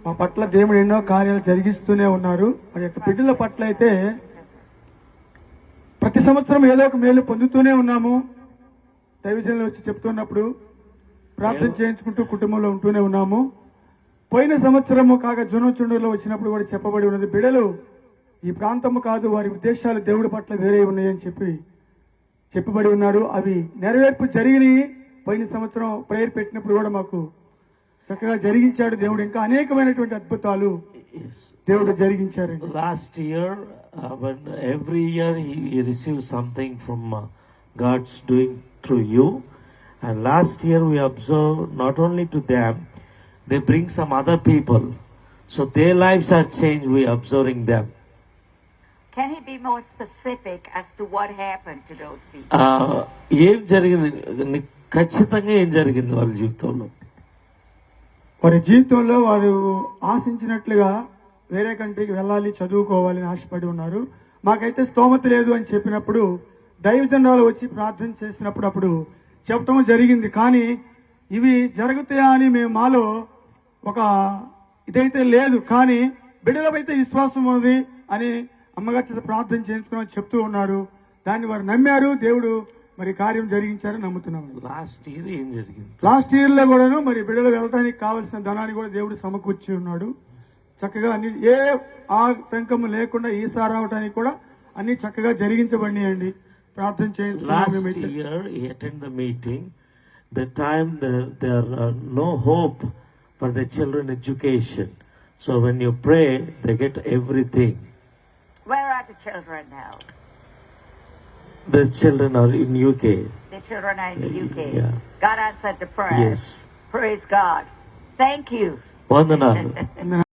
మా పట్ల దేవుడు ఎన్నో కార్యాలు జరిగిస్తూనే ఉన్నారు. మరి యొక్క బిడ్డల పట్ల అయితే ప్రతి సంవత్సరం ఏదో ఒక మేలు పొందుతూనే ఉన్నాము. దైవజనులు వచ్చి చెప్తున్నప్పుడు ప్రార్థన చేయించుకుంటూ కుటుంబంలో ఉంటూనే ఉన్నాము. పోయిన సంవత్సరము కాగా జూనచుండూరులో వచ్చినప్పుడు కూడా చెప్పబడి ఉన్నది, బిడ్డలు ఈ ప్రాంతము కాదు, వారి ఉద్దేశాలు దేవుడి పట్ల వేరే ఉన్నాయని చెప్పబడి ఉన్నారు. అవి నెరవేర్పు జరిగినాయి. పోయిన సంవత్సరం ప్రేయర్ పెట్టినప్పుడు కూడా మాకు చక్కగా జరిగించాడు దేవుడు. ఇంకా అనేకమైనటువంటి అద్భుతాలు దేవుడు జరిగించారు. Last year, when every year he received something from God's doing through you, and last year we observed not only to them, they bring some other people, so their lives are changed. We observing them. Can he be more specific as to what happened to those people? ఏం జరిగింది, ఖచ్చితంగా ఏం జరిగింది వాళ్ళ జీవితంలో? వారి జీవితంలో వారు ఆశించినట్లుగా వేరే కంట్రీకి వెళ్ళాలి, చదువుకోవాలని ఆశపడి ఉన్నారు. మాకైతే స్తోమత లేదు అని చెప్పినప్పుడు దైవజనులు వచ్చి ప్రార్థన చేసినప్పుడు అప్పుడు చెప్పడం జరిగింది. కానీ ఇవి జరుగుతాయా అని మేము మాలో ఒక ఇదైతే లేదు, కానీ బిడ్డలపైతే విశ్వాసం ఉంది అని అమ్మగారి చేత ప్రార్థన చేయించుకుని చెప్తూ ఉన్నారు. దాన్ని వారు నమ్మారు. దేవుడు మరి కార్యం జరిగించారని నమ్ముతున్నాం. లాస్ట్ ఇయర్ ఏం జరిగింది? లాస్ట్ ఇయర్ లో కూడాను మరి బిడ్డలు వెళ్ళడానికి కావలసిన ధనాన్ని కూడా దేవుడు సమకూర్చి ఉన్నాడు. చక్కగా అన్ని ఏ ఆటంకము లేకుండా ఈసారి రావడానికి కూడా అన్ని చక్కగా జరిగించబడినాయండి. ప్రార్థన చేయించుకున్నాం. Last year he attended the meeting. The time there are no hope for the children education. So when you pray, they get everything. Where are the children now? The children are in UK. The children are in the UK. Yeah. God answered the prayer. Yes. Praise God. Thank you. Vandanalu.